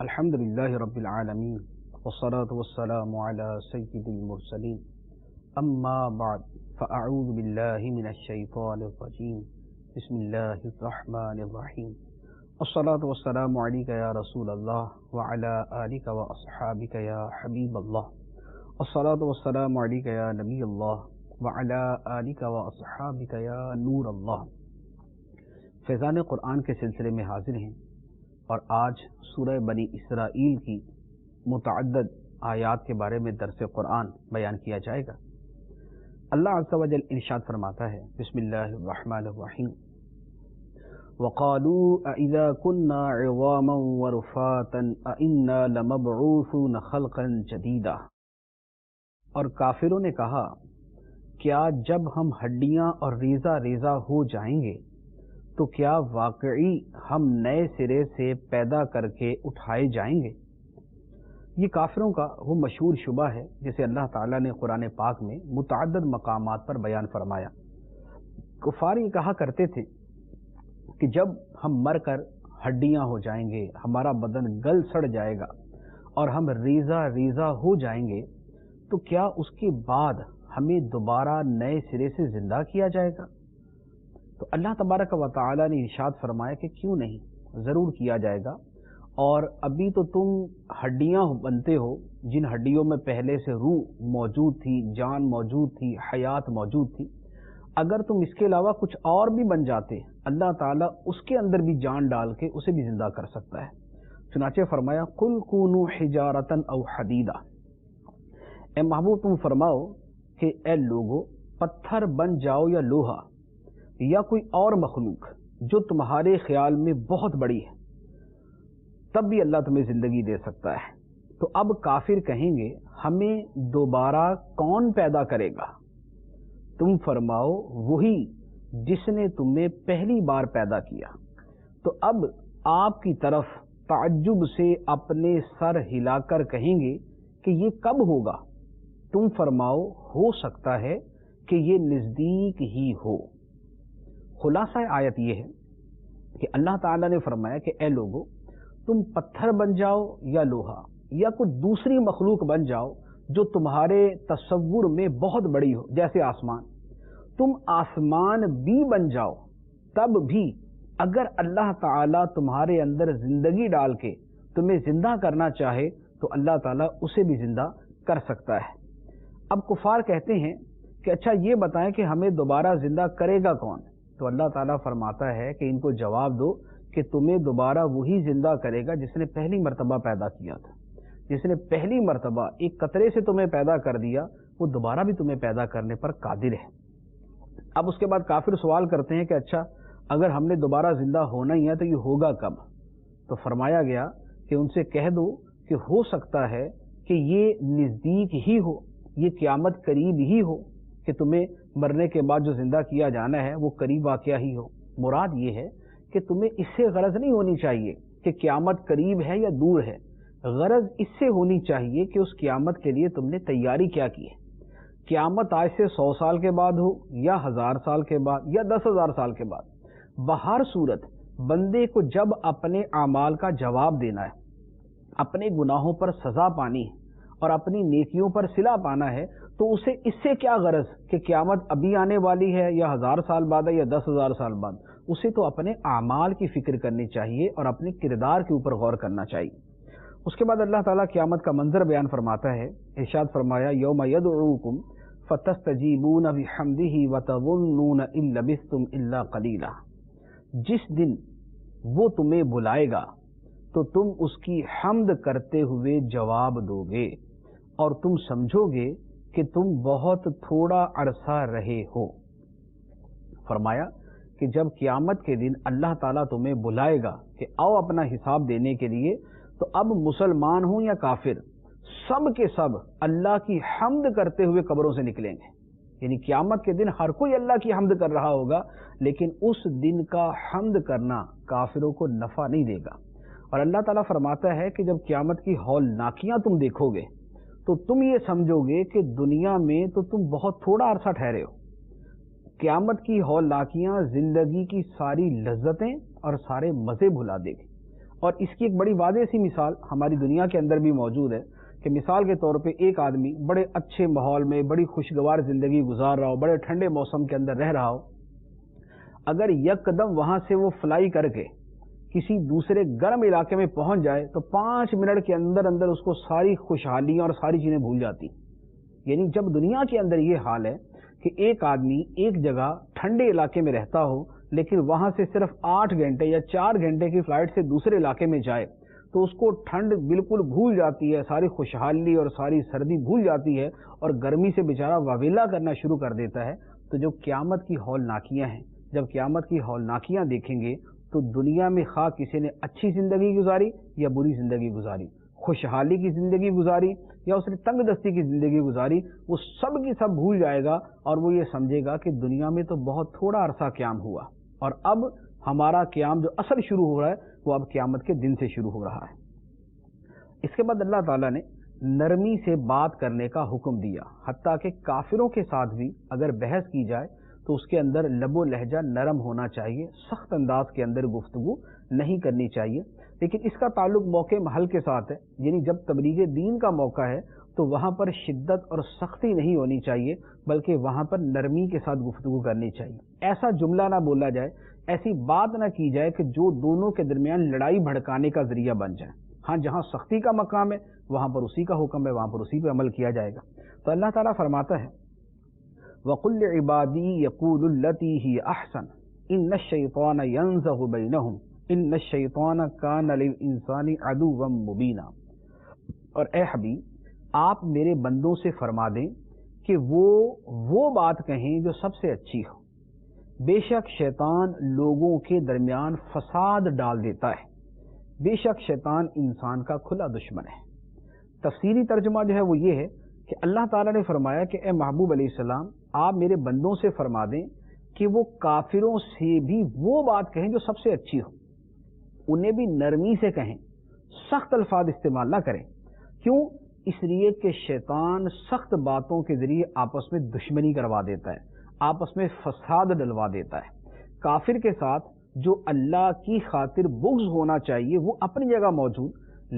الحمد لله رب العالمين والصلاة والسلام على سيد المرسلين أما بعد فأعوذ بالله من الشيطان الرجيم بسم الله الرحمن الرحيم الصلاة والسلام عليك يا رسول الله وعلى آلك وأصحابك يا حبيب الله الصلاة والسلام عليك يا نبي الله وعلى آلك وأصحابك يا نور الله. فیضان قرآن کے سلسلے میں حاضر ہیں اور آج سورہ بنی اسرائیل کی متعدد آیات کے بارے میں درس قرآن بیان کیا جائے گا. اللہ عز و جل ارشاد فرماتا ہے بسم اللہ الرحمن الرحیم وَقَالُوا أَإِذَا كُنَّا عِظَامًا وَرُفَاتًا أَإِنَّا لَمَبْعُوثُونَ خَلْقًا جَدِيدًا. اور کافروں نے کہا کیا جب ہم ہڈیاں اور ریزہ ریزہ ہو جائیں گے تو کیا واقعی ہم نئے سرے سے پیدا کر کے اٹھائے جائیں گے. یہ کافروں کا وہ مشہور شبہ ہے جسے اللہ تعالیٰ نے قرآن پاک میں متعدد مقامات پر بیان فرمایا. کفار یہ کہا کرتے تھے کہ جب ہم مر کر ہڈیاں ہو جائیں گے، ہمارا بدن گل سڑ جائے گا اور ہم ریزہ ریزہ ہو جائیں گے تو کیا اس کے بعد ہمیں دوبارہ نئے سرے سے زندہ کیا جائے گا. تو اللہ تبارک و تعالیٰ نے ارشاد فرمایا کہ کیوں نہیں، ضرور کیا جائے گا. اور ابھی تو تم ہڈیاں بنتے ہو جن ہڈیوں میں پہلے سے روح موجود تھی، جان موجود تھی، حیات موجود تھی. اگر تم اس کے علاوہ کچھ اور بھی بن جاتے اللہ تعالیٰ اس کے اندر بھی جان ڈال کے اسے بھی زندہ کر سکتا ہے. چنانچہ فرمایا قُلْ كُونُوا حِجَارَةً أَوْ حَدِيدًا. اے محبوب تم فرماؤ کہ اے لوگو پتھر بن جاؤ یا لوہا یا کوئی اور مخلوق جو تمہارے خیال میں بہت بڑی ہے، تب بھی اللہ تمہیں زندگی دے سکتا ہے. تو اب کافر کہیں گے ہمیں دوبارہ کون پیدا کرے گا؟ تم فرماؤ وہی جس نے تمہیں پہلی بار پیدا کیا. تو اب آپ کی طرف تعجب سے اپنے سر ہلا کر کہیں گے کہ یہ کب ہوگا؟ تم فرماؤ ہو سکتا ہے کہ یہ نزدیک ہی ہو. خلاصہ آیت یہ ہے کہ اللہ تعالیٰ نے فرمایا کہ اے لوگو تم پتھر بن جاؤ یا لوہا یا کچھ دوسری مخلوق بن جاؤ جو تمہارے تصور میں بہت بڑی ہو، جیسے آسمان. تم آسمان بھی بن جاؤ، تب بھی اگر اللہ تعالیٰ تمہارے اندر زندگی ڈال کے تمہیں زندہ کرنا چاہے تو اللہ تعالیٰ اسے بھی زندہ کر سکتا ہے. اب کفار کہتے ہیں کہ اچھا یہ بتائیں کہ ہمیں دوبارہ زندہ کرے گا کون؟ تو اللہ تعالیٰ فرماتا ہے کہ ان کو جواب دو کہ تمہیں دوبارہ وہی زندہ کرے گا جس نے پہلی مرتبہ پیدا کیا تھا. جس نے پہلی مرتبہ ایک قطرے سے تمہیں پیدا کر دیا وہ دوبارہ بھی تمہیں پیدا کرنے پر قادر ہے. اب اس کے بعد کافر سوال کرتے ہیں کہ اچھا اگر ہم نے دوبارہ زندہ ہونا ہی ہے تو یہ ہوگا کب؟ تو فرمایا گیا کہ ان سے کہہ دو کہ ہو سکتا ہے کہ یہ نزدیک ہی ہو، یہ قیامت قریب ہی ہو، کہ تمہیں مرنے کے بعد جو زندہ کیا جانا ہے وہ قریب واقعہ ہی ہو. مراد یہ ہے کہ تمہیں اس سے غرض نہیں ہونی چاہیے کہ قیامت قریب ہے یا دور ہے. غرض اس سے ہونی چاہیے کہ اس قیامت کے لیے تم نے تیاری کیا کی ہے. قیامت آج سے 100 سال کے بعد ہو یا 1000 سال کے بعد یا 10,000 سال کے بعد، بہر صورت بندے کو جب اپنے اعمال کا جواب دینا ہے، اپنے گناہوں پر سزا پانی ہے اور اپنی نیکیوں پر صلہ پانا ہے تو اسے اس سے کیا غرض کہ قیامت ابھی آنے والی ہے یا 1000 سال بعد ہے یا 10,000 سال بعد. اسے تو اپنے اعمال کی فکر کرنی چاہیے اور اپنے کردار کے اوپر غور کرنا چاہیے. اس کے بعد اللہ تعالیٰ قیامت کا منظر بیان فرماتا ہے. ارشاد فرمایا یوم یدعوکم فتستجیبون بحمدہ وتظنون ان لبثتم الا قلیلا. جس دن وہ تمہیں بلائے گا تو تم اس کی حمد کرتے ہوئے جواب دو گے اور تم سمجھو گے کہ تم بہت تھوڑا عرصہ رہے ہو. فرمایا کہ جب قیامت کے دن اللہ تعالیٰ تمہیں بلائے گا کہ آؤ اپنا حساب دینے کے لیے، تو اب مسلمان ہوں یا کافر سب کے سب اللہ کی حمد کرتے ہوئے قبروں سے نکلیں گے. یعنی قیامت کے دن ہر کوئی اللہ کی حمد کر رہا ہوگا، لیکن اس دن کا حمد کرنا کافروں کو نفع نہیں دے گا. اور اللہ تعالیٰ فرماتا ہے کہ جب قیامت کی ہولناکیاں تم دیکھو گے تو تم یہ سمجھو گے کہ دنیا میں تو تم بہت تھوڑا عرصہ ٹھہرے ہو. قیامت کی ہولناکیاں زندگی کی ساری لذتیں اور سارے مزے بھلا دے گی. اور اس کی ایک بڑی واضح سی مثال ہماری دنیا کے اندر بھی موجود ہے کہ مثال کے طور پہ ایک آدمی بڑے اچھے ماحول میں بڑی خوشگوار زندگی گزار رہا ہو، بڑے ٹھنڈے موسم کے اندر رہ رہا ہو، اگر یک قدم وہاں سے وہ فلائی کر کے کسی دوسرے گرم علاقے میں پہنچ جائے تو 5 منٹ کے اندر اندر اس کو ساری خوشحالیاں اور ساری چیزیں بھول جاتی۔ یعنی جب دنیا کے اندر یہ حال ہے کہ ایک آدمی ایک جگہ ٹھنڈے علاقے میں رہتا ہو لیکن وہاں سے صرف 8 گھنٹے یا 4 گھنٹے کی فلائٹ سے دوسرے علاقے میں جائے تو اس کو ٹھنڈ بالکل بھول جاتی ہے، ساری خوشحالی اور ساری سردی بھول جاتی ہے اور گرمی سے بیچارہ واویلا کرنا شروع کر دیتا ہے۔ تو جو قیامت کی ہولناکیاں ہیں، جب قیامت کی ہولناکیاں دیکھیں گے تو دنیا میں خواہ کسی نے اچھی زندگی گزاری یا بری زندگی گزاری، خوشحالی کی زندگی گزاری یا اس نے تنگ دستی کی زندگی گزاری، وہ سب کی سب بھول جائے گا اور وہ یہ سمجھے گا کہ دنیا میں تو بہت تھوڑا عرصہ قیام ہوا اور اب ہمارا قیام جو اصل شروع ہو رہا ہے وہ اب قیامت کے دن سے شروع ہو رہا ہے۔ اس کے بعد اللہ تعالیٰ نے نرمی سے بات کرنے کا حکم دیا، حتیٰ کہ کافروں کے ساتھ بھی اگر بحث کی جائے تو اس کے اندر لب و لہجہ نرم ہونا چاہیے، سخت انداز کے اندر گفتگو نہیں کرنی چاہیے۔ لیکن اس کا تعلق موقع محل کے ساتھ ہے، یعنی جب تبلیغ دین کا موقع ہے تو وہاں پر شدت اور سختی نہیں ہونی چاہیے بلکہ وہاں پر نرمی کے ساتھ گفتگو کرنی چاہیے۔ ایسا جملہ نہ بولا جائے، ایسی بات نہ کی جائے کہ جو دونوں کے درمیان لڑائی بھڑکانے کا ذریعہ بن جائے۔ ہاں، جہاں سختی کا مقام ہے وہاں پر اسی کا حکم ہے، وہاں پر اسی پہ عمل کیا جائے گا۔ تو اللہ تعالیٰ فرماتا ہے وَقُلْ لِعِبَادِي يَقُولُوا الَّتِي هِيَ أَحْسَنُ إِنَّ الشَّيْطَانَ يَنزَغُ بَيْنَهُمْ إِنَّ الشَّيْطَانَ كَانَ لِلْإِنسَانِ عَدُوًّا مُبِينًا۔ اور اے حبیب، آپ میرے بندوں سے فرما دیں کہ وہ بات کہیں جو سب سے اچھی ہو۔ بے شک شیطان لوگوں کے درمیان فساد ڈال دیتا ہے، بے شک شیطان انسان کا کھلا دشمن ہے۔ تفسیری ترجمہ جو ہے وہ یہ ہے کہ اللہ تعالیٰ نے فرمایا کہ اے محبوب علیہ السلام، آپ میرے بندوں سے فرما دیں کہ وہ کافروں سے بھی وہ بات کہیں جو سب سے اچھی ہو، انہیں بھی نرمی سے کہیں، سخت الفاظ استعمال نہ کریں۔ کیوں؟ اس لیے کہ شیطان سخت باتوں کے ذریعے آپس میں دشمنی کروا دیتا ہے، آپس میں فساد ڈلوا دیتا ہے۔ کافر کے ساتھ جو اللہ کی خاطر بغض ہونا چاہیے وہ اپنی جگہ موجود،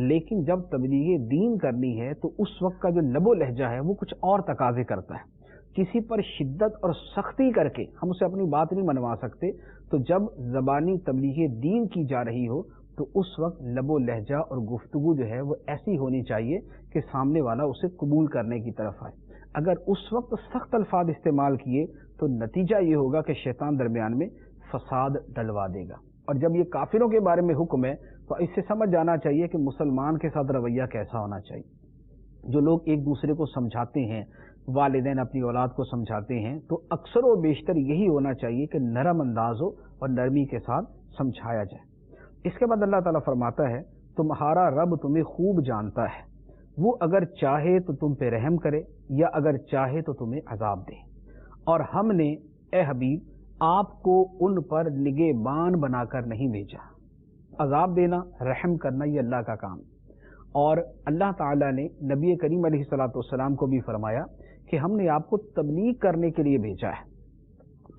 لیکن جب تبلیغ دین کرنی ہے تو اس وقت کا جو لب و لہجہ ہے وہ کچھ اور تقاضے کرتا ہے۔ کسی پر شدت اور سختی کر کے ہم اسے اپنی بات نہیں منوا سکتے، تو جب زبانی تبلیغ دین کی جا رہی ہو تو اس وقت لب و لہجہ اور گفتگو جو ہے وہ ایسی ہونی چاہیے کہ سامنے والا اسے قبول کرنے کی طرف آئے۔ اگر اس وقت سخت الفاظ استعمال کیے تو نتیجہ یہ ہوگا کہ شیطان درمیان میں فساد ڈلوا دے گا۔ اور جب یہ کافروں کے بارے میں حکم ہے تو اس سے سمجھ جانا چاہیے کہ مسلمان کے ساتھ رویہ کیسا ہونا چاہیے۔ جو لوگ ایک دوسرے کو سمجھاتے ہیں، والدین اپنی اولاد کو سمجھاتے ہیں، تو اکثر و بیشتر یہی ہونا چاہیے کہ نرم انداز ہو اور نرمی کے ساتھ سمجھایا جائے۔ اس کے بعد اللہ تعالیٰ فرماتا ہے تمہارا رب تمہیں خوب جانتا ہے، وہ اگر چاہے تو تم پہ رحم کرے یا اگر چاہے تو تمہیں عذاب دے۔ اور ہم نے اے حبیب آپ کو ان پر نگہبان بنا کر نہیں بھیجا۔ عذاب دینا، رحم کرنا یہ اللہ کا کام۔ اور اللہ تعالیٰ نے نبی کریم علیہ الصلوۃ والسلام کو بھی فرمایا کہ ہم نے آپ کو تبلیغ کرنے کے لیے بھیجا ہے،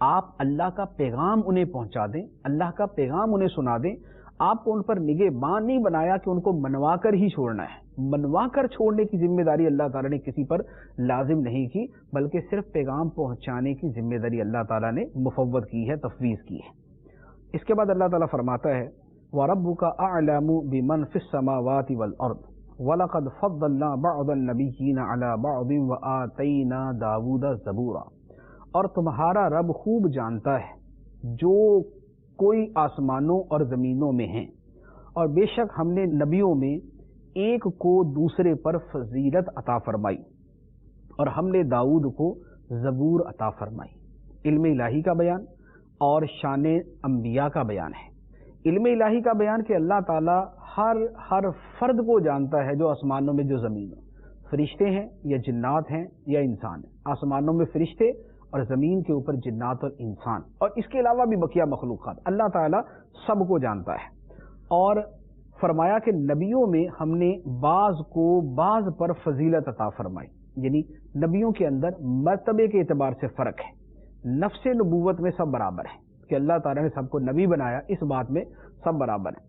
آپ اللہ کا پیغام انہیں پہنچا دیں، اللہ کا پیغام انہیں سنا دیں۔ آپ کو ان پر نگہبان نہیں بنایا کہ ان کو منوا کر ہی چھوڑنا ہے، منوا کر چھوڑنے کی ذمہ داری اللہ تعالیٰ نے کسی پر لازم نہیں کی، بلکہ صرف پیغام پہنچانے کی ذمہ داری اللہ تعالیٰ نے مفوض کی ہے، تفویض کی ہے۔ اس کے بعد اللہ تعالیٰ فرماتا ہے وَرَبُّكَ أَعْلَمُ بِمَنْ فِي السَّمَاوَاتِ وَالْأَرْضِ وَلَقَدْ فَضَّلْنَا بَعْضَ النَّبِيِّينَ عَلَى بَعْضٍ وَآتَيْنَا دَاوُودَ زَبُورًا۔ اور تمہارا رب خوب جانتا ہے جو کوئی آسمانوں اور زمینوں میں ہیں، اور بے شک ہم نے نبیوں میں ایک کو دوسرے پر فضیلت عطا فرمائی، اور ہم نے داؤد کو زبور عطا فرمائی۔ علم الہی کا بیان اور شان انبیاء کا بیان ہے۔ علم الہی کا بیان کہ اللہ تعالیٰ ہر فرد کو جانتا ہے جو آسمانوں میں جو زمینوں، فرشتے ہیں یا جنات ہیں یا انسان ہیں، آسمانوں میں فرشتے اور زمین کے اوپر جنات اور انسان، اور اس کے علاوہ بھی بقیہ مخلوقات، اللہ تعالیٰ سب کو جانتا ہے۔ اور فرمایا کہ نبیوں میں ہم نے بعض کو بعض پر فضیلت عطا فرمائی، یعنی نبیوں کے اندر مرتبے کے اعتبار سے فرق ہے، نفس نبوت میں سب برابر ہیں کہ اللہ تعالیٰ نے سب کو نبی بنایا، اس بات میں سب برابر ہیں۔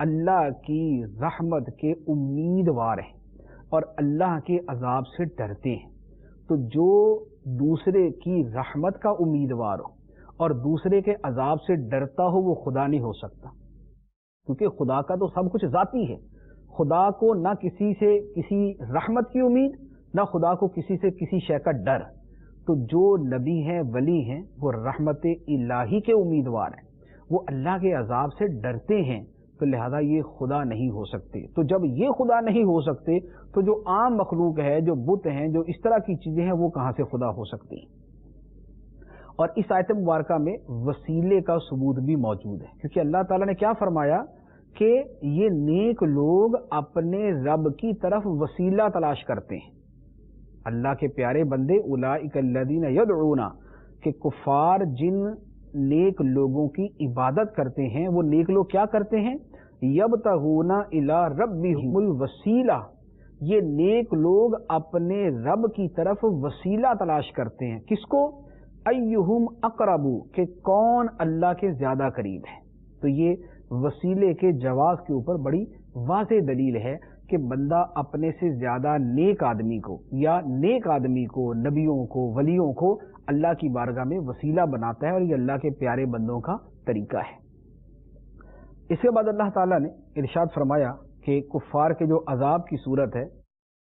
اللہ کی رحمت کے امیدوار ہیں اور اللہ کے عذاب سے ڈرتے ہیں، تو جو دوسرے کی رحمت کا امیدوار ہو اور دوسرے کے عذاب سے ڈرتا ہو وہ خدا نہیں ہو سکتا، کیونکہ خدا کا تو سب کچھ ذاتی ہے۔ خدا کو نہ کسی سے کسی رحمت کی امید، نہ خدا کو کسی سے کسی شے کا ڈر۔ تو جو نبی ہیں، ولی ہیں، وہ رحمت الہی کے امیدوار ہیں، وہ اللہ کے عذاب سے ڈرتے ہیں، تو لہذا یہ خدا نہیں ہو سکتے۔ تو جب یہ خدا نہیں ہو سکتے تو جو عام مخلوق ہے، جو بت ہیں، جو اس طرح کی چیزیں ہیں، وہ کہاں سے خدا ہو سکتی ہیں؟ اور اس آیت مبارکہ میں وسیلے کا ثبوت بھی موجود ہے، کیونکہ اللہ تعالیٰ نے کیا فرمایا کہ یہ نیک لوگ اپنے رب کی طرف وسیلہ تلاش کرتے ہیں۔ اللہ کے پیارے بندے اولئک الذین یدعون، کہ کفار جن نیک لوگوں کی عبادت کرتے ہیں، وہ نیک لوگ کیا کرتے ہیں؟ یبتغون الی ربہم الوسیلہ، یہ نیک لوگ اپنے رب کی طرف وسیلہ تلاش کرتے ہیں۔ کس کو؟ ایہم اقرب، کہ کون اللہ کے زیادہ قریب ہے۔ تو یہ وسیلے کے جواز کے اوپر بڑی واضح دلیل ہے کہ بندہ اپنے سے زیادہ نیک آدمی کو یا نیک آدمی کو، نبیوں کو، ولیوں کو اللہ کی بارگاہ میں وسیلہ بناتا ہے، اور یہ اللہ کے پیارے بندوں کا طریقہ ہے۔ اس کے بعد اللہ تعالیٰ نے ارشاد فرمایا کہ کفار کے جو عذاب کی صورت ہے،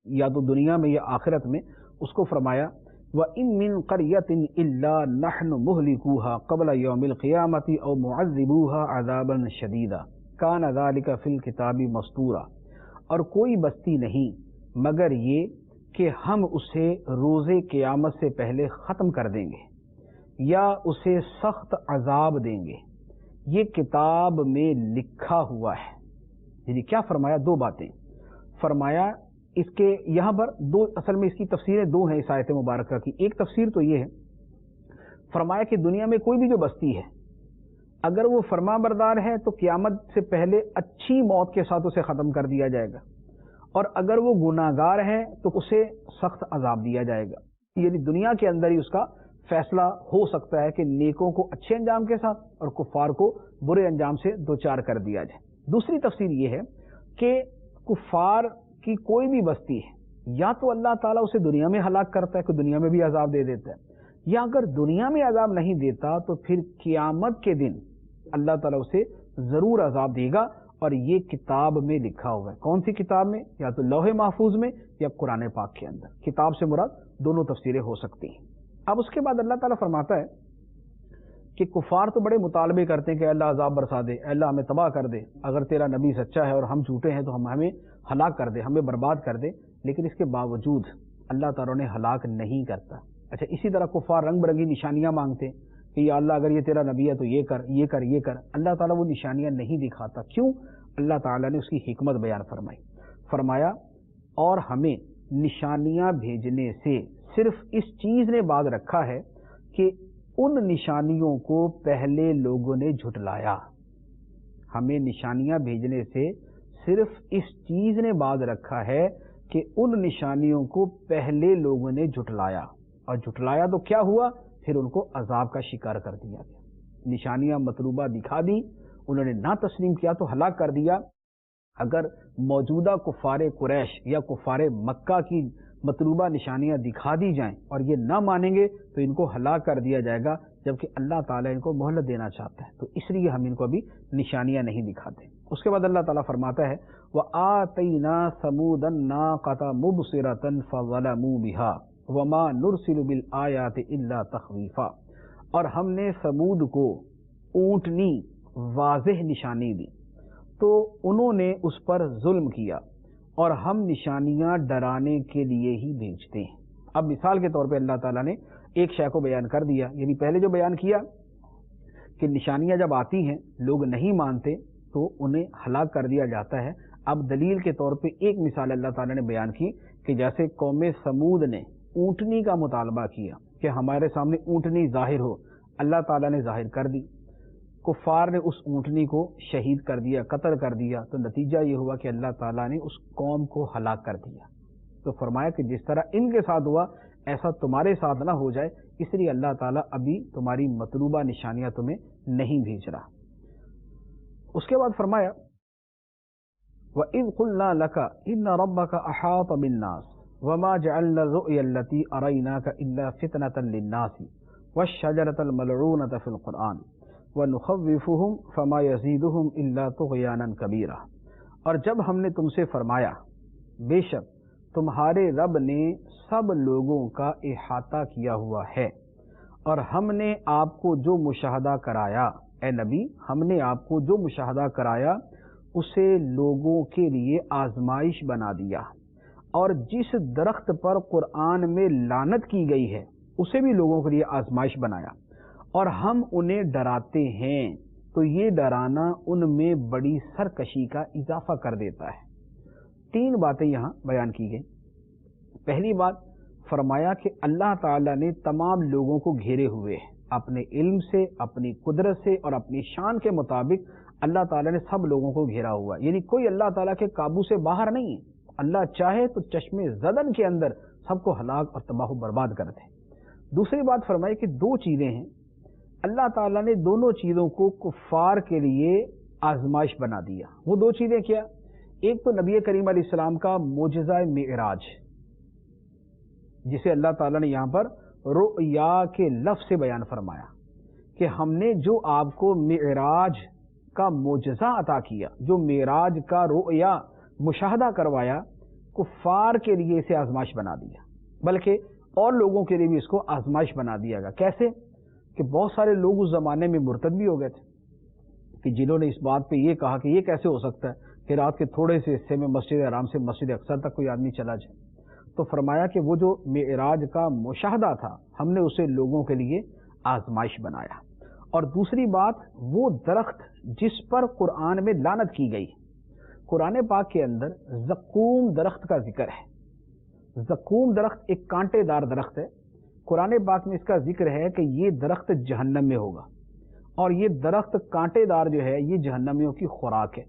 یا تو دنیا میں یا آخرت میں، اس کو فرمایا وَإِن مِّن قَرْيَةٍ إِلَّا نَحْنُ مُهْلِكُوهَا قَبْلَ يَوْمِ الْقِيَامَةِ أَوْ مُعَذِّبُوهَا عَذَابًا شَدِيدًا كَانَ ذَلِكَ فِي الْكِتَابِ مَسْطُورًا، اور کوئی بستی نہیں مگر یہ کہ ہم اسے روز قیامت سے پہلے ختم کر دیں گے یا اسے سخت عذاب دیں گے، یہ کتاب میں لکھا ہوا ہے۔ یعنی کیا فرمایا؟ دو باتیں فرمایا۔ اس کے یہاں پر دو، اصل میں اس کی تفسیریں دو ہیں اس آیت مبارکہ کی۔ ایک تفسیر تو یہ ہے، فرمایا کہ دنیا میں کوئی بھی جو بستی ہے، اگر وہ فرما بردار ہے تو قیامت سے پہلے اچھی موت کے ساتھ اسے ختم کر دیا جائے گا، اور اگر وہ گناہگار ہے تو اسے سخت عذاب دیا جائے گا۔ یعنی دنیا کے اندر ہی اس کا فیصلہ ہو سکتا ہے کہ نیکوں کو اچھے انجام کے ساتھ اور کفار کو برے انجام سے دوچار کر دیا جائے۔ دوسری تفسیر یہ ہے کہ کفار کی کوئی بھی بستی ہے، یا تو اللہ تعالیٰ اسے دنیا میں ہلاک کرتا ہے کہ دنیا میں بھی عذاب دے دیتا ہے، یا اگر دنیا میں عذاب نہیں دیتا تو پھر قیامت کے دن اللہ تعالیٰ اسے ضرور عذاب دے گا، اور یہ کتاب میں لکھا ہوا ہے۔ کون سی کتاب میں؟ یا تو لوح محفوظ میں یا قرآن پاک کے اندر۔ کتاب سے مراد دونوں تفسیریں ہو سکتی ہیں۔ اب اس کے بعد اللہ تعالیٰ فرماتا ہے کہ کفار تو بڑے مطالبے کرتے ہیں کہ اللہ عذاب برسا دے، اللہ ہمیں تباہ کر دے، اگر تیرا نبی سچا ہے اور ہم جھوٹے ہیں تو ہمیں ہلاک کر دے، ہمیں برباد کر دے، لیکن اس کے باوجود اللہ تعالیٰ نے ہلاک نہیں کرتا۔ اچھا، اسی طرح کفار رنگ برنگی نشانیاں مانگتے کہ یا اللہ اگر یہ تیرا نبی ہے تو یہ کر، یہ کر، یہ کر۔ اللہ تعالیٰ وہ نشانیاں نہیں دکھاتا۔ کیوں؟ اللہ تعالیٰ نے اس کی حکمت بیان فرمائی، فرمایا اور ہمیں نشانیاں بھیجنے سے صرف اس چیز نے باز رکھا ہے کہ ان نشانیوں کو پہلے لوگوں نے جھٹلایا۔ ہمیں نشانیاں بھیجنے سے صرف اس چیز نے باز رکھا ہے کہ ان نشانیوں کو پہلے لوگوں نے جھٹلایا، اور جھٹلایا تو کیا ہوا؟ پھر ان کو عذاب کا شکار کر دیا گیا۔ نشانیاں مطلوبہ دکھا دی، انہوں نے نہ تسلیم کیا تو ہلاک کر دیا۔ اگر موجودہ کفار قریش یا کفار مکہ کی مطلوبہ نشانیاں دکھا دی جائیں اور یہ نہ مانیں گے تو ان کو ہلاک کر دیا جائے گا، جبکہ اللہ تعالیٰ ان کو مہلت دینا چاہتا ہے، تو اس لیے ہم ان کو ابھی نشانیاں نہیں دکھاتے۔ اس کے بعد اللہ تعالیٰ فرماتا ہے وَآتَيْنَا ثَمُودَ النَّاقَةَ مُبْصِرَةً فَظَلَمُوا بِهَا وَمَا نُرْسِلُ بِالْآيَاتِ إِلَّا تَخْوِيفًا، اور ہم نے ثمود کو اونٹنی واضح نشانی دی تو انہوں نے اس پر ظلم کیا، اور ہم نشانیاں ڈرانے کے لیے ہی بھیجتے ہیں۔ اب مثال کے طور پہ اللہ تعالیٰ نے ایک شے کو بیان کر دیا، یعنی پہلے جو بیان کیا کہ نشانیاں جب آتی ہیں لوگ نہیں مانتے تو انہیں ہلاک کر دیا جاتا ہے۔ اب دلیل کے طور پہ ایک مثال اللہ تعالیٰ نے بیان کی کہ جیسے قوم سمود نے اونٹنی کا مطالبہ کیا کہ ہمارے سامنے اونٹنی ظاہر ہو، اللہ تعالیٰ نے ظاہر کر دی، کفار نے اس اونٹنی کو شہید کر دیا، قتل کر دیا، تو نتیجہ یہ ہوا کہ اللہ تعالیٰ نے اس قوم کو ہلاک کر دیا۔ تو فرمایا کہ جس طرح ان کے ساتھ ہوا ایسا تمہارے ساتھ نہ ہو جائے، اس لیے اللہ تعالیٰ ابھی تمہاری مطلوبہ نشانیاں تمہیں نہیں بھیج رہا۔ اس کے بعد فرمایا وَإِذْ قُلْنَا لَكَ إِنَّ رَبَّكَ أَحَاطَ بِالنَّاسِ وَمَا جَعَلْنَا الرُّؤْيَا الَّتِي أَرَيْنَاكَ إِلَّا فِتْنَةً لِلنَّاسِ وَالشَّجَرَةَ الْمَلْعُونَةَ فِي الْقُرْآنِ وَنُخَوِّفُهُمْ فَمَا يَزِيدُهُمْ إِلَّا طُغْيَانًا كَبِيرًا۔ اور جب ہم نے تم سے فرمایا بے شک تمہارے رب نے سب لوگوں کا احاطہ کیا ہوا ہے، اور ہم نے آپ کو جو مشاہدہ کرایا، اے نبی ہم نے آپ کو جو مشاہدہ کرایا اسے لوگوں کے لیے آزمائش بنا دیا، اور جس درخت پر قرآن میں لعنت کی گئی ہے اسے بھی لوگوں کے لیے آزمائش بنایا، اور ہم انہیں ڈراتے ہیں تو یہ ڈرانا ان میں بڑی سرکشی کا اضافہ کر دیتا ہے۔ تین باتیں یہاں بیان کی گئی۔ پہلی بات فرمایا کہ اللہ تعالیٰ نے تمام لوگوں کو گھیرے ہوئے ہیں اپنے علم سے، اپنی قدرت سے اور اپنی شان کے مطابق اللہ تعالیٰ نے سب لوگوں کو گھیرا ہوا ہے، یعنی کوئی اللہ تعالیٰ کے قابو سے باہر نہیں ہے۔ اللہ چاہے تو چشمے زدن کے اندر سب کو ہلاک اور تباہ و برباد کر دے۔ دوسری بات فرمائی کہ دو چیزیں ہیں، اللہ تعالیٰ نے دونوں چیزوں کو کفار کے لیے آزمائش بنا دیا۔ وہ دو چیزیں کیا؟ ایک تو نبی کریم علیہ السلام کا معجزہ معراج، جسے اللہ تعالیٰ نے یہاں پر رؤیا کے لفظ سے بیان فرمایا کہ ہم نے جو آپ کو معراج کا معجزہ عطا کیا، جو معراج کا رؤیا مشاہدہ کروایا، کفار کے لیے اسے آزمائش بنا دیا، بلکہ اور لوگوں کے لیے بھی اس کو آزمائش بنا دیا گا۔ کیسے؟ کہ بہت سارے لوگ اس زمانے میں مرتد بھی ہو گئے تھے، کہ جنہوں نے اس بات پہ یہ کہا کہ یہ کیسے ہو سکتا ہے کہ رات کے تھوڑے سے حصے میں مسجد حرام سے مسجد اقصی تک کوئی آدمی چلا جائے۔ تو فرمایا کہ وہ جو معراج کا مشاہدہ تھا ہم نے اسے لوگوں کے لیے آزمائش بنایا۔ اور دوسری بات، وہ درخت جس پر قرآن میں لعنت کی گئی، قرآن پاک کے اندر زقوم درخت کا ذکر ہے۔ زقوم درخت ایک کانٹے دار درخت ہے، قرآن پاک میں اس کا ذکر ہے کہ یہ درخت جہنم میں ہوگا، اور یہ درخت کانٹے دار جو ہے یہ جہنمیوں کی خوراک ہے۔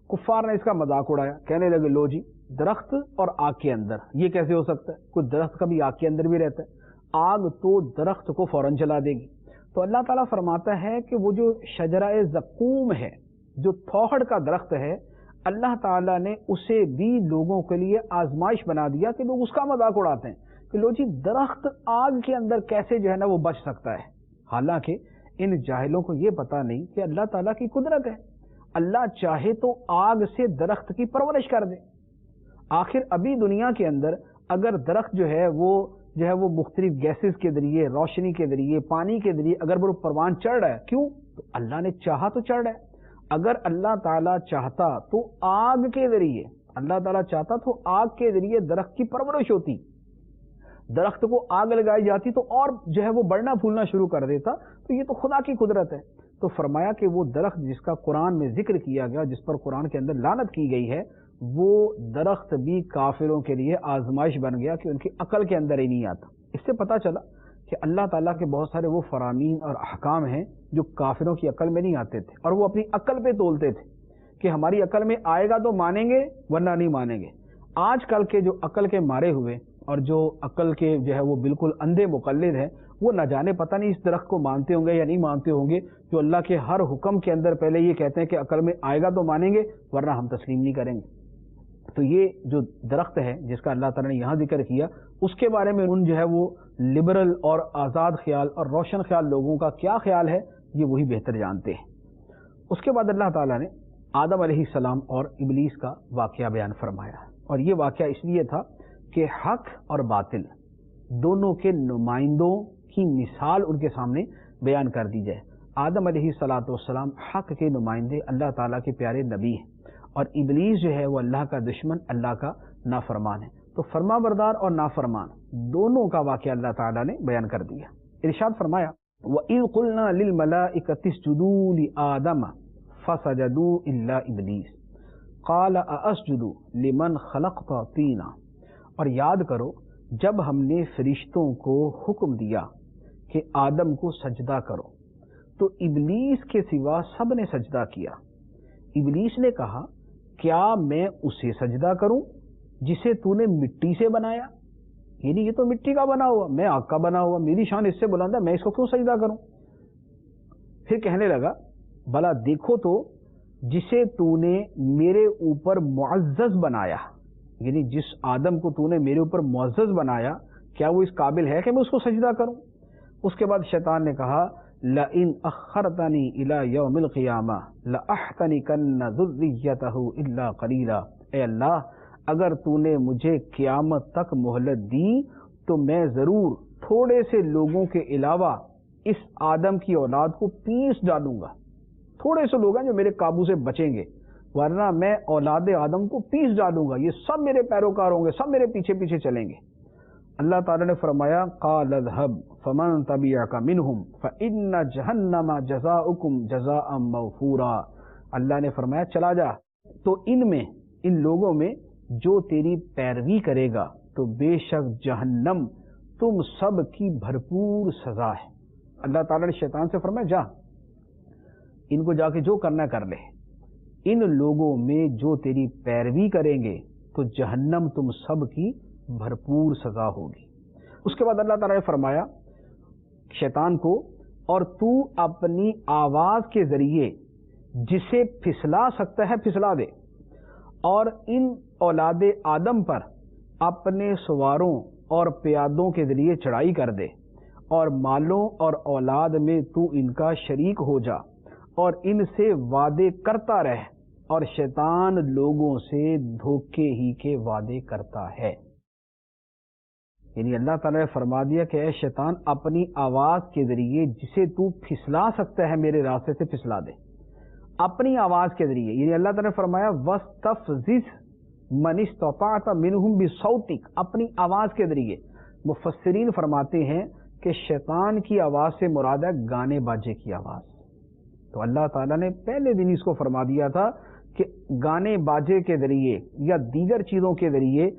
کفار نے اس کا مذاق اڑایا، کہنے لگے لو جی درخت اور آگ کے اندر یہ کیسے ہو سکتا ہے؟ کوئی درخت کبھی آگ کے اندر بھی رہتا ہے؟ آگ تو درخت کو فوراً جلا دے گی۔ تو اللہ تعالیٰ فرماتا ہے کہ وہ جو شجرہ زقوم ہے، جو تھوہڑ کا درخت ہے، اللہ تعالیٰ نے اسے بھی لوگوں کے لیے آزمائش بنا دیا کہ لوگ اس کا مذاق اڑاتے ہیں کہ لو جی درخت آگ کے اندر کیسے جو ہے نا وہ بچ سکتا ہے۔ حالانکہ ان جاہلوں کو یہ پتا نہیں کہ اللہ تعالیٰ کی قدرت ہے، اللہ چاہے تو آگ سے درخت کی پرورش کر دے۔ آخر ابھی دنیا کے اندر اگر درخت جو ہے وہ مختلف گیسز کے ذریعے، روشنی کے ذریعے، پانی کے ذریعے اگر وہ پروان چڑھ رہا ہے، کیوں؟ تو اللہ نے چاہا تو چڑھ رہا ہے۔ اگر اللہ تعالیٰ چاہتا تو آگ کے ذریعے، اللہ تعالیٰ چاہتا تو آگ کے ذریعے درخت کی پرورش ہوتی، درخت کو آگ لگائی جاتی تو اور جو ہے وہ بڑھنا پھولنا شروع کر دیتا۔ تو یہ تو خدا کی قدرت ہے۔ تو فرمایا کہ وہ درخت جس کا قرآن میں ذکر کیا گیا، جس پر قرآن کے اندر لعنت کی گئی ہے، وہ درخت بھی کافروں کے لیے آزمائش بن گیا کہ ان کی عقل کے اندر ہی نہیں آتا۔ اس سے پتہ چلا کہ اللہ تعالیٰ کے بہت سارے وہ فرامین اور احکام ہیں جو کافروں کی عقل میں نہیں آتے تھے، اور وہ اپنی عقل پہ تولتے تھے کہ ہماری عقل میں آئے گا تو مانیں گے ورنہ نہیں مانیں گے۔ آج کل کے جو عقل کے مارے ہوئے اور جو عقل کے جو ہے وہ بالکل اندھے مقلد ہیں، وہ نہ جانے پتہ نہیں اس درخت کو مانتے ہوں گے یا نہیں مانتے ہوں گے، جو اللہ کے ہر حکم کے اندر پہلے یہ کہتے ہیں کہ عقل میں آئے گا تو مانیں گے ورنہ ہم تسلیم نہیں کریں گے۔ تو یہ جو درخت ہے جس کا اللہ تعالیٰ نے یہاں ذکر کیا، اس کے بارے میں ان جو ہے وہ لبرل اور آزاد خیال اور روشن خیال لوگوں کا کیا خیال ہے، یہ وہی بہتر جانتے ہیں۔ اس کے بعد اللہ تعالیٰ نے آدم علیہ السلام اور ابلیس کا واقعہ بیان فرمایا، اور یہ واقعہ اس لیے تھا کہ حق اور باطل دونوں کے نمائندوں کی مثال ان کے سامنے بیان کر دی جائے۔ آدم علیہ السلام حق کے نمائندے، اللہ تعالیٰ کے پیارے نبی ہیں، اور ابلیس جو ہے وہ اللہ کا دشمن، اللہ کا نافرمان ہے۔ تو فرما بردار اور نافرمان دونوں کا واقعہ اللہ تعالیٰ نے بیان کر دیا۔ ارشاد فرمایا وَإِذْ قُلْنَا لِلْمَلَائِكَةِ اسْجُدُوا لِآدَمَ فَسَجَدُوا إِلَّا إِبْلِيسَ قَالَ أَأَسْجُدُ لِمَنْ خَلَقْتَ طِينًا۔ اور یاد کرو جب ہم نے فرشتوں کو حکم دیا کہ آدم کو سجدہ کرو، تو ابلیس کے سوا سب نے سجدہ کیا۔ ابلیس نے کہا کیا میں اسے سجدہ کروں جسے تو نے مٹی سے بنایا؟ یعنی یہ تو مٹی کا بنا ہوا، میں آگ کا بنا ہوا، میری شان اس سے بلند ہے، میں اس کو کیوں سجدہ کروں؟ پھر کہنے لگا بھلا دیکھو تو جسے تو نے میرے اوپر معزز بنایا، یعنی جس آدم کو تو نے میرے اوپر معزز بنایا، کیا وہ اس قابل ہے کہ میں اس کو سجدہ کروں؟ اس کے بعد شیطان نے کہا لئن اخرتنی الی یوم القیامہ لاحتنکن ذریتہ الا قلیلا، اے اللہ اگر تو نے مجھے قیامت تک مہلت دی تو میں ضرور تھوڑے سے لوگوں کے علاوہ اس آدم کی اولاد کو پیس ڈالوں گا، تھوڑے سے لوگ ہیں جو میرے قابو سے بچیں گے، ورنہ میں اولاد آدم کو پیس ڈالوں گا، یہ سب میرے پیروکار ہوں گے، سب میرے پیچھے پیچھے چلیں گے۔ اللہ تعالیٰ نے فرمایا قال اذهب فمن تبعك منهم فإن جہنم جزاؤکم جزاء موفورا، اللہ نے فرمایا چلا جا، تو ان لوگوں میں جو تیری پیروی کرے گا تو بے شک جہنم تم سب کی بھرپور سزا ہے۔ اللہ تعالیٰ نے شیطان سے فرمایا جا، ان کو جا کے جو کرنا کر لے، ان لوگوں میں جو تیری پیروی کریں گے تو جہنم تم سب کی بھرپور سزا ہوگی۔ اس کے بعد اللہ تعالیٰ نے فرمایا شیطان کو، اور تو اپنی آواز کے ذریعے جسے پھسلا سکتا ہے پھسلا دے، اور ان اولاد آدم پر اپنے سواروں اور پیادوں کے ذریعے چڑھائی کر دے، اور مالوں اور اولاد میں تو ان کا شریک ہو جا اور ان سے وعدے کرتا رہ، اور شیطان لوگوں سے دھوکے ہی کے وعدے کرتا ہے۔ یعنی اللہ تعالیٰ نے فرما دیا کہ اے شیطان اپنی آواز کے ذریعے جسے تو پھسلا سکتا ہے میرے راستے سے پھسلا دے، اپنی آواز کے ذریعے، یعنی اللہ تعالیٰ نے فرمایا وَاسْتَفْزِزْ مَنِ اسْتَطَعْتَ مِنْهُمْ بِصَوْتِكَ، اپنی آواز کے ذریعے۔ مفسرین فرماتے ہیں کہ شیطان کی آواز سے مراد ہے گانے باجے کی آواز، تو اللہ تعالیٰ نے پہلے دن اس کو فرما دیا تھا کہ گانے باجے کے ذریعے یا دیگر چیزوں کے ذریعے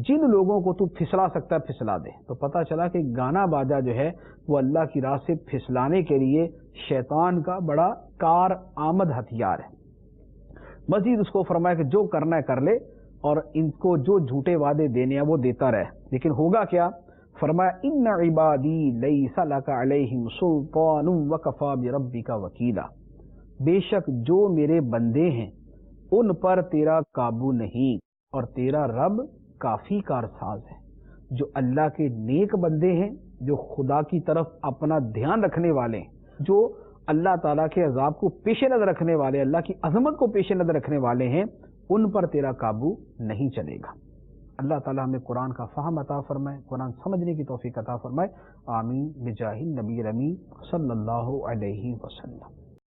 جن لوگوں کو تو پھسلا سکتا ہے پھسلا دے۔ تو پتہ چلا کہ گانا باجا جو ہے وہ اللہ کی راہ سے پھسلانے کے لیے شیطان کا بڑا کار آمد ہتھیار ہے۔ مزید اس کو فرمایا کہ جو کرنا ہے کر لے، اور ان کو جو جھوٹے وعدے دینے ہیں وہ دیتا رہے، لیکن ہوگا کیا؟ فرمایا ان عبادی لیس لک علیہم سلطان وکفی بربک وکیلا، بے شک جو میرے بندے ہیں ان پر تیرا قابو نہیں، اور تیرا رب کافی کارساز ہے۔ جو اللہ کے نیک بندے ہیں، جو خدا کی طرف اپنا دھیان رکھنے والے ہیں، جو اللہ تعالیٰ کے عذاب کو پیش نظر رکھنے والے، اللہ کی عظمت کو پیش نظر رکھنے والے ہیں، ان پر تیرا قابو نہیں چلے گا۔ اللہ تعالیٰ ہمیں قرآن کا فہم عطا فرمائے، قرآن سمجھنے کی توفیق عطا فرمائے، آمین بجاہ النبی الامین صلی اللہ علیہ وسلم۔